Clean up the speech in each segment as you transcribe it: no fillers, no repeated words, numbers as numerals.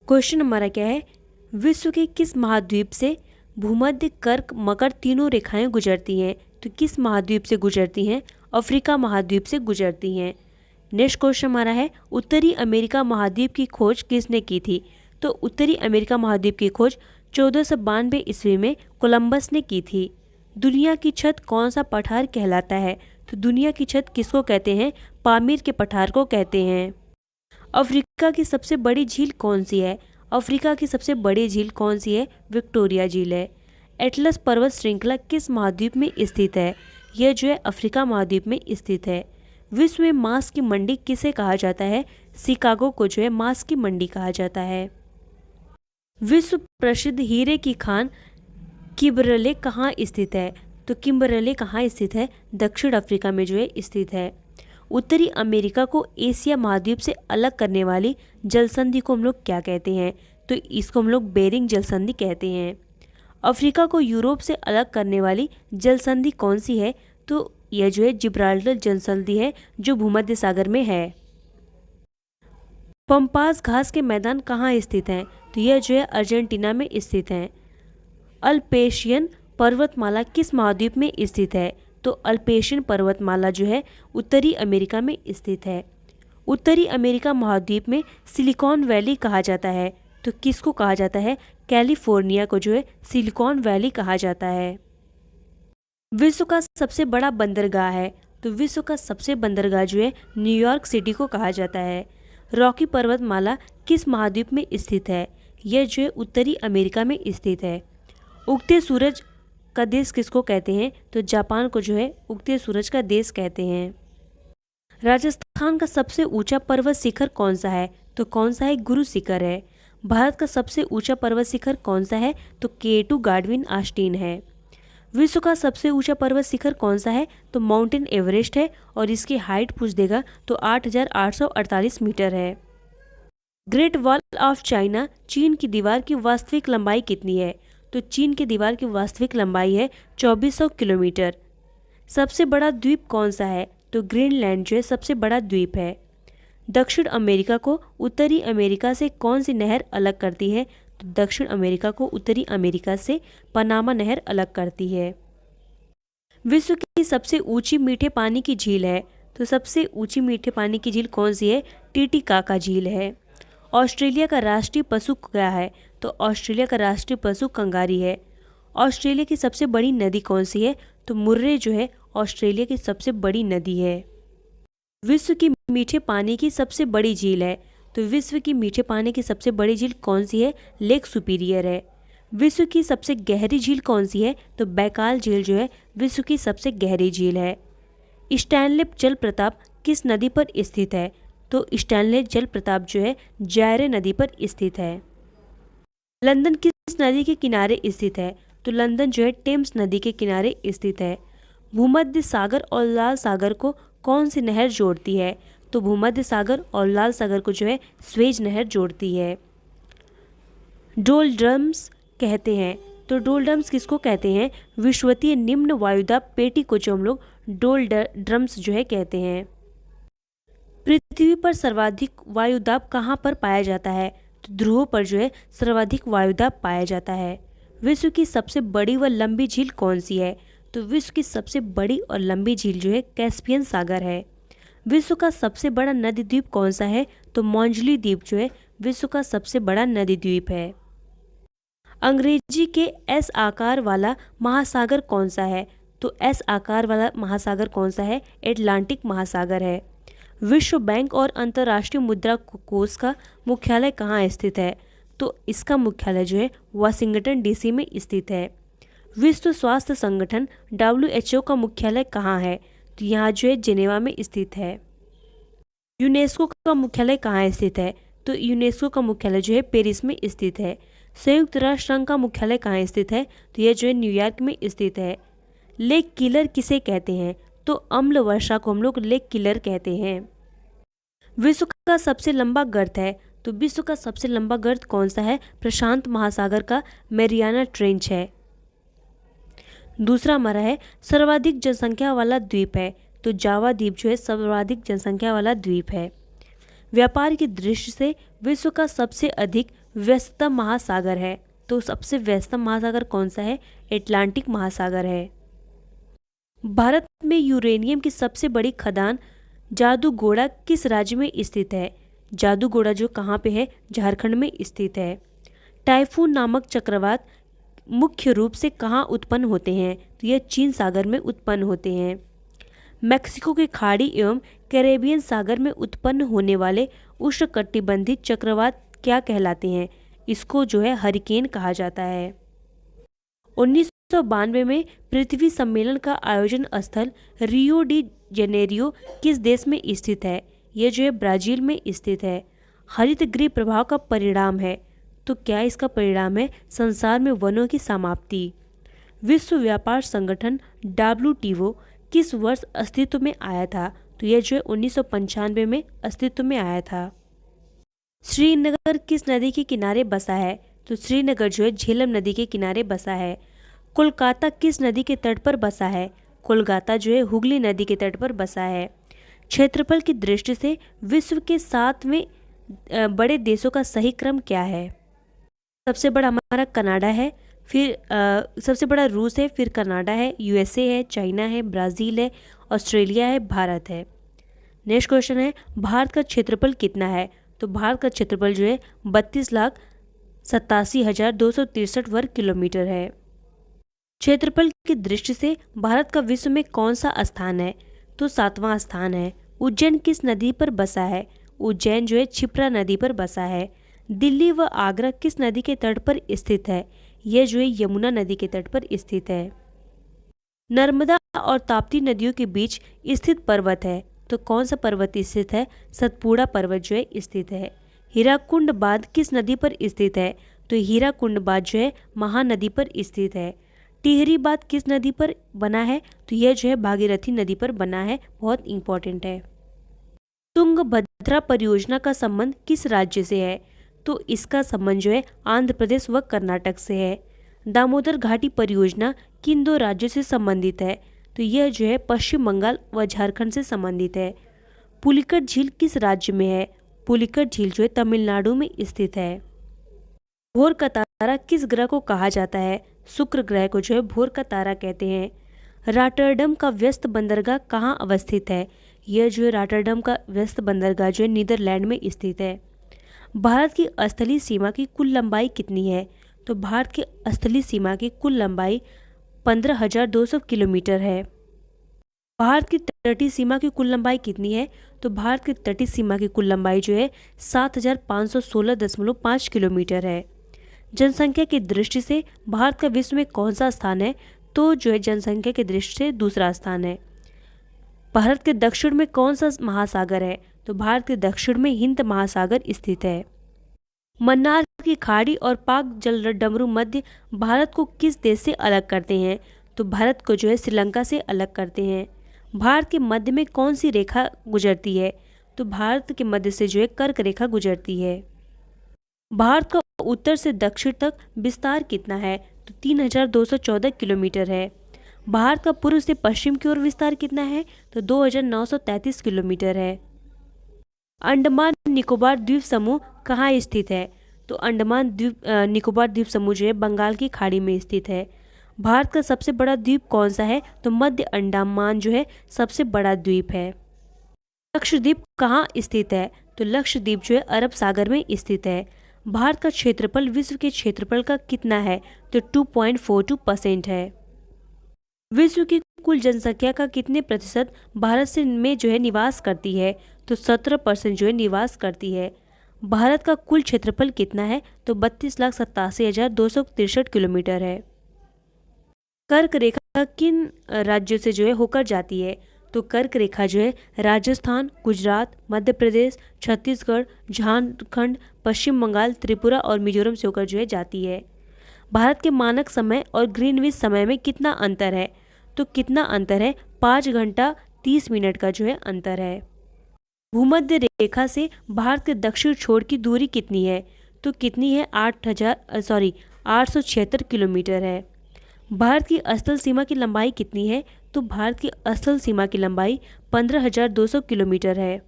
Question हमारा क्या है, विश्व के किस महाद्वीप से भूमध्य, कर्क, मकर तीनों रेखाएं गुजरती हैं? तो किस महाद्वीप से गुजरती हैं? अफ्रीका महाद्वीप से गुजरती हैं। नेक्स्ट क्वेश्चन हमारा है, उत्तरी अमेरिका महाद्वीप की खोज किसने की थी? तो उत्तरी अमेरिका महाद्वीप की खोज 1492 ईस्वी में कोलंबस ने की थी। दुनिया की छत कौन सा पठार कहलाता है? तो दुनिया की छत किसको कहते हैं? पामीर के पठार को कहते हैं। अफ्रीका की सबसे बड़ी झील कौन सी है? अफ्रीका की सबसे बड़ी झील कौन सी है? विक्टोरिया झील है। एटलस पर्वत श्रृंखला किस महाद्वीप में स्थित है? यह जो है अफ्रीका महाद्वीप में स्थित है। विश्व में मांस की मंडी किसे कहा जाता है? शिकागो को जो है मांस की मंडी कहा जाता है। विश्व प्रसिद्ध हीरे की खान किम्बरले कहाँ स्थित है? तो किम्बरले कहाँ स्थित है? दक्षिण अफ्रीका में जो है स्थित है। उत्तरी अमेरिका को एशिया महाद्वीप से अलग करने वाली जलसंधि को हम लोग क्या कहते हैं? तो इसको हम लोग बेरिंग जलसंधि कहते हैं। अफ्रीका को यूरोप से अलग करने वाली जलसंधि कौन सी है? तो यह जो है जिब्राल्टर जलसंधि है जो भूमध्य सागर में है। पंपास घास के मैदान कहाँ स्थित हैं? तो यह जो है अर्जेंटीना में स्थित हैं। अल्पेशियन पर्वतमाला किस महाद्वीप में स्थित है? तो अल्पेशियन पर्वतमाला जो है उत्तरी अमेरिका में स्थित है। उत्तरी अमेरिका महाद्वीप में सिलिकॉन वैली कहा जाता है। तो किसको कहा जाता है? कैलिफोर्निया को जो है सिलिकॉन वैली कहा जाता है। विश्व का सबसे बड़ा बंदरगाह है। तो विश्व का सबसे बंदरगाह जो है न्यूयॉर्क सिटी को कहा जाता है। रॉकी पर्वतमाला किस महाद्वीप में स्थित है? यह जो है उत्तरी अमेरिका में स्थित है। उगते सूरज का देश किसको कहते हैं? तो जापान को जो है उगते सूरज का देश कहते हैं। राजस्थान का सबसे ऊंचा पर्वत शिखर कौन सा है? तो कौन सा है? गुरु शिखर है। भारत का सबसे ऊंचा पर्वत शिखर कौन सा है? तो K2 गार्डविन आस्टीन है। विश्व का सबसे ऊंचा पर्वत शिखर कौन सा है? तो माउंटेन एवरेस्ट है और इसकी हाइट पूछ देगा तो 8,848 मीटर है। ग्रेट वॉल ऑफ चाइना चीन की दीवार की वास्तविक लंबाई कितनी है? तो चीन की दीवार की वास्तविक लंबाई है 2400 किलोमीटर। सबसे बड़ा द्वीप कौन सा है? तो ग्रीनलैंड जो है सबसे बड़ा द्वीप है। दक्षिण अमेरिका को उत्तरी अमेरिका से कौन सी नहर अलग करती है? तो दक्षिण अमेरिका को उत्तरी अमेरिका से पनामा नहर अलग करती है। विश्व की सबसे ऊंची मीठे पानी की झील है। तो सबसे ऊंची मीठे पानी की झील कौन सी है? टीटीकाका झील है। ऑस्ट्रेलिया का राष्ट्रीय पशु क्या है? तो ऑस्ट्रेलिया का राष्ट्रीय पशु कंगारी है। ऑस्ट्रेलिया की सबसे बड़ी नदी कौन सी है? तो मुर्रे जो है ऑस्ट्रेलिया की सबसे बड़ी नदी है। विश्व की मीठे पानी की सबसे बड़ी झील है। तो विश्व की मीठे पानी की सबसे बड़ी झील कौन सी है? लेक सुपीरियर है। विश्व की सबसे गहरी झील कौन सी है? तो बैकाल झील जो है विश्व की सबसे गहरी झील है। स्टैनले जलप्रपात किस नदी पर स्थित है? तो स्टैनले जलप्रपात जो है जायरे नदी पर स्थित है। लंदन किस नदी के किनारे स्थित है? तो लंदन जो है टेम्स नदी के किनारे स्थित है। भूमध्य सागर और लाल सागर को कौन सी नहर जोड़ती है? तो भूमध्य सागर और लाल सागर को जो है स्वेज नहर जोड़ती है। डोलड्रम्स कहते हैं। तो डोलड्रम्स किसको कहते हैं? विश्वतीय निम्न वायुदाब पेटी को जो हम लोग डोलड्रम्स जो है कहते हैं। पृथ्वी पर सर्वाधिक वायुदाब कहाँ पर पाया जाता है? तो ध्रुवों पर जो है सर्वाधिक वायुदाब पाया जाता है। विश्व की सबसे बड़ी व लंबी झील कौन सी है? तो विश्व की सबसे बड़ी और लंबी झील जो है कैस्पियन सागर है। विश्व का सबसे बड़ा नदी द्वीप कौन सा है? तो मौंजली द्वीप जो है विश्व का सबसे बड़ा नदी द्वीप है। अंग्रेजी के एस आकार वाला महासागर कौन सा है? तो एस आकार वाला महासागर कौन सा है? एटलांटिक महासागर है। विश्व बैंक और अंतर्राष्ट्रीय मुद्रा कोष का मुख्यालय कहाँ स्थित है? तो इसका मुख्यालय जो है वाशिंगटन डीसी में स्थित है। विश्व स्वास्थ्य संगठन WHO का मुख्यालय कहाँ है? तो यहाँ जो है जिनेवा में स्थित है। यूनेस्को का मुख्यालय कहाँ स्थित है? तो यूनेस्को का मुख्यालय जो है पेरिस में स्थित है। संयुक्त राष्ट्र संघ का मुख्यालय कहाँ स्थित है? तो यह जो है न्यूयॉर्क में स्थित है। लेक किलर किसे कहते हैं? तो अम्ल वर्षा को हम लोग लेक किलर कहते हैं। विश्व का सबसे लंबा गर्त है। तो विश्व का सबसे लंबा गर्त कौन सा है? प्रशांत महासागर का मैरियाना ट्रेंच है। दूसरा हमारा है सर्वाधिक जनसंख्या वाला द्वीप है। तो जावा द्वीप जो है सर्वाधिक जनसंख्या वाला द्वीप है। व्यापार की दृष्टि से विश्व का सबसे अधिक व्यस्ततम महासागर है। तो सबसे व्यस्ततम महासागर कौन सा है? अटलांटिक महासागर है। भारत में यूरेनियम की सबसे बड़ी खदान जादूगोड़ा किस राज्य में स्थित है? जादूगोड़ा जो कहाँ पे है? झारखंड में स्थित है। टाइफून नामक चक्रवात मुख्य रूप से कहाँ उत्पन्न होते हैं? तो यह चीन सागर में उत्पन्न होते हैं। मैक्सिको की खाड़ी एवं कैरेबियन सागर में उत्पन्न होने वाले उष्णकटिबंधीय चक्रवात क्या कहलाते हैं? इसको जो है हरिकेन कहा जाता है। 1992 में पृथ्वी सम्मेलन का आयोजन स्थल रियो डी जेनेरियो किस देश में स्थित है? यह जो है ब्राजील में स्थित है। हरित गृह प्रभाव का परिणाम है। तो क्या इसका परिणाम है? संसार में वनों की समाप्ति। विश्व व्यापार संगठन WTO किस वर्ष अस्तित्व में आया था? तो यह जो है 1995 में अस्तित्व में आया था। श्रीनगर किस नदी के किनारे बसा है? तो श्रीनगर जो है झेलम नदी के किनारे बसा है। कोलकाता किस नदी के तट पर बसा है? कोलकाता जो है हुगली नदी के तट पर बसा है। क्षेत्रफल की दृष्टि से विश्व के 7वें बड़े देशों का सही क्रम क्या है? सबसे बड़ा हमारा कनाडा है, फिर सबसे बड़ा रूस है, फिर कनाडा है, USA है, चाइना है, ब्राज़ील है, ऑस्ट्रेलिया है, भारत है। नेक्स्ट क्वेश्चन है, भारत का क्षेत्रफल कितना है? तो भारत का क्षेत्रफल जो है 32,87,263 वर्ग किलोमीटर है। क्षेत्रफल की दृष्टि से भारत का विश्व में कौन सा स्थान है? तो 7वां स्थान है। उज्जैन किस नदी पर बसा है? उज्जैन जो है क्षिप्रा नदी पर बसा है। दिल्ली व आगरा किस नदी के तट पर स्थित है? यह जो है यमुना नदी के तट पर स्थित है। नर्मदा और ताप्ती नदियों के बीच स्थित पर्वत है। तो कौन सा पर्वत स्थित है? सतपुड़ा पर्वत जो है स्थित है। हीराकुंड बांध किस नदी पर स्थित है? तो हीराकुंड बांध जो है महानदी पर स्थित है। टिहरी बांध किस नदी पर बना है? तो यह जो है भागीरथी नदी पर बना है, बहुत इंपॉर्टेंट है। तुंगभद्रा परियोजना का संबंध किस राज्य से है? तो इसका संबंध जो है आंध्र प्रदेश व कर्नाटक से है। दामोदर घाटी परियोजना किन दो राज्यों से संबंधित है? तो यह जो है पश्चिम बंगाल व झारखंड से संबंधित है। पुलिकट झील किस राज्य में है? पुलिकट झील जो है तमिलनाडु में स्थित है। भोर का तारा किस ग्रह को कहा जाता है? शुक्र ग्रह को जो है भोर का तारा कहते हैं। रॉटरडम का व्यस्त बंदरगाह कहाँ अवस्थित है? यह जो है रॉटरडम का व्यस्त बंदरगाह जो है नीदरलैंड में स्थित है। भारत की स्थलीय सीमा की कुल लंबाई कितनी है? तो भारत की स्थलीय सीमा की कुल लंबाई 15,200 किलोमीटर है। भारत की तटीय सीमा की कुल लंबाई कितनी है? तो भारत की तटीय सीमा की कुल लंबाई जो है 7,516.5 किलोमीटर है। जनसंख्या की दृष्टि से भारत का विश्व में कौन सा स्थान है? तो जो है जनसंख्या की दृष्टि से दूसरा स्थान है। भारत के दक्षिण में कौन सा महासागर है? तो भारत के दक्षिण में हिंद महासागर स्थित है। मन्नार की खाड़ी और पाक जलडमरू मध्य भारत को किस देश से अलग करते हैं? तो भारत को जो है श्रीलंका से अलग करते हैं। भारत के मध्य में कौन सी रेखा गुजरती है? तो भारत के मध्य से जो है कर्क रेखा गुजरती है। भारत का उत्तर से दक्षिण तक विस्तार कितना है? तो 3,214 किलोमीटर है। भारत का पूर्व से पश्चिम की ओर विस्तार कितना है? तो 2,933 किलोमीटर है। अंडमान निकोबार द्वीप समूह कहाँ स्थित है? तो अंडमान निकोबार द्वीप समूह जो है बंगाल की खाड़ी में स्थित है। भारत का सबसे बड़ा द्वीप कौन सा है? तो मध्य अंडमान जो है सबसे बड़ा द्वीप है। लक्षद्वीप कहाँ स्थित है? तो लक्षद्वीप जो है अरब सागर में स्थित है। भारत का क्षेत्रफल विश्व के क्षेत्रफल का कितना है? तो 2.42% है। विश्व की कुल जनसंख्या का कितने प्रतिशत भारत से में जो है निवास करती है? तो 17% जो है निवास करती है। भारत का कुल क्षेत्रफल कितना है? तो 32,87,263 किलोमीटर है। कर्क रेखा किन राज्यों से जो है होकर जाती है? तो कर्क रेखा जो है राजस्थान, गुजरात, मध्य प्रदेश, छत्तीसगढ़, झारखंड, पश्चिम बंगाल, त्रिपुरा और मिजोरम से होकर जो है जाती है। भारत के मानक समय और ग्रीनविच समय में कितना अंतर है? तो कितना अंतर है? 5 घंटा 30 मिनट का जो है अंतर है। भूमध्य रेखा से भारत के दक्षिण छोर की दूरी कितनी है? तो कितनी है? 876 किलोमीटर है। भारत की स्थल सीमा की लंबाई कितनी है? तो भारत की स्थल सीमा की लंबाई 15,200 किलोमीटर है।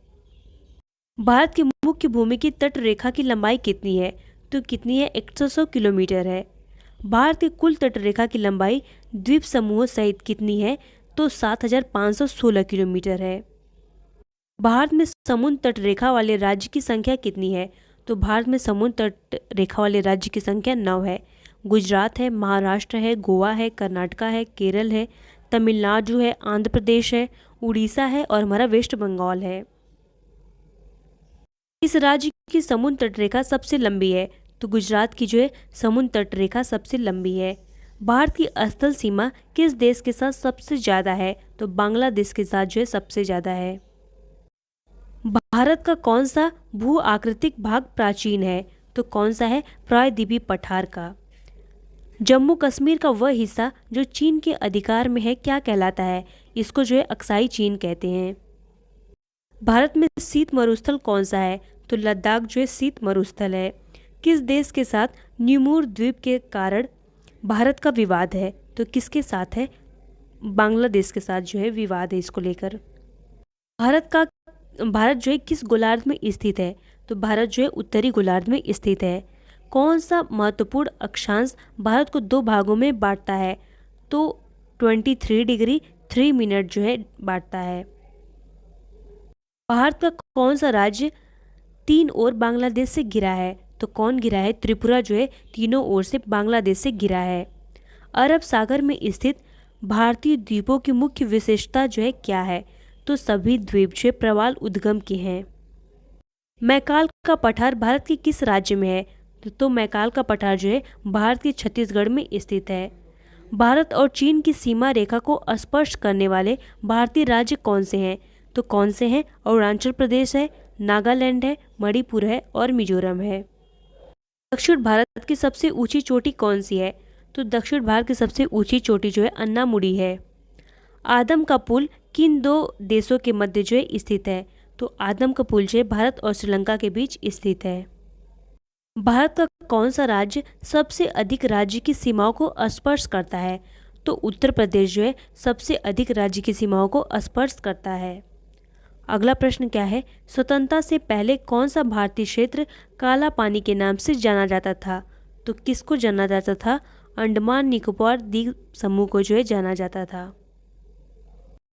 भारत की मुख्य भूमि की तट रेखा की लंबाई कितनी है? तो कितनी है? 100 किलोमीटर है। भारत की कुल तट रेखा की लंबाई द्वीप समूहों सहित कितनी है? तो 7516 किलोमीटर है। भारत में समुद्र तट रेखा वाले राज्य की संख्या कितनी है? तो भारत में समुद्र तट रेखा वाले राज्य की संख्या 9 है। गुजरात है, महाराष्ट्र है, गोवा है, कर्नाटका है, केरल है, तमिलनाडु है, आंध्र प्रदेश है, उड़ीसा है और हमारा वेस्ट बंगाल है। इस राज्य की समुद्र तट रेखा सबसे लंबी है? तो गुजरात की जो है समुद्र तट रेखा सबसे लंबी है। भारत की स्थल सीमा किस देश के साथ सबसे ज़्यादा है? तो बांग्लादेश के साथ जो है सबसे ज़्यादा है। भारत का कौन सा भू आकृतिक भाग प्राचीन है? तो कौन सा है? प्रायद्वीपीय पठार का। जम्मू कश्मीर का वह हिस्सा जो चीन के अधिकार में है क्या कहलाता है? इसको जो है अक्साई चीन कहते हैं। भारत में शीत मरुस्थल कौन सा है? तो लद्दाख जो है शीत मरुस्थल है। किस देश के साथ न्यूमूर द्वीप के कारण भारत का विवाद है? तो किसके साथ है? बांग्लादेश के साथ जो है विवाद है इसको लेकर। भारत जो है किस गोलार्ध में स्थित है? तो भारत जो है उत्तरी गोलार्ध में स्थित है। कौन सा महत्वपूर्ण अक्षांश भारत को 2 भागों में बांटता है? तो 23 डिग्री 3 मिनट जो है बांटता है। भारत का कौन सा राज्य 3 ओर बांग्लादेश से घिरा है? तो कौन घिरा है? त्रिपुरा जो है तीनों ओर से बांग्लादेश से घिरा है। अरब सागर में स्थित भारतीय द्वीपों की मुख्य विशेषता जो है क्या है? तो सभी द्वीप जो है प्रवाल उद्गम के हैं। मैकाल का पठार भारत के किस राज्य में है? तो मैकाल का पठार जो है भारत के छत्तीसगढ़ में स्थित है। भारत और चीन की सीमा रेखा को स्पर्श करने वाले भारतीय राज्य कौन से हैं? तो कौन से हैं? अरुणाचल प्रदेश है, नागालैंड है, मणिपुर है और मिजोरम है। दक्षिण भारत की सबसे ऊंची चोटी कौन सी है? तो दक्षिण भारत की सबसे ऊंची चोटी जो है अन्नामुडी है। आदम का पुल किन 2 देशों के मध्य जो है स्थित है? तो आदम का पुल जो है भारत और श्रीलंका के बीच स्थित है। भारत का कौन सा राज्य सबसे अधिक राज्य की सीमाओं को स्पर्श करता है? तो उत्तर प्रदेश जो है सबसे अधिक राज्य की सीमाओं को स्पर्श करता है। अगला प्रश्न क्या है? स्वतंत्रता से पहले कौन सा भारतीय क्षेत्र काला पानी के नाम से जाना जाता था? तो किसको जाना जाता था? अंडमान निकोबार द्वीप समूह को जो है जाना जाता था।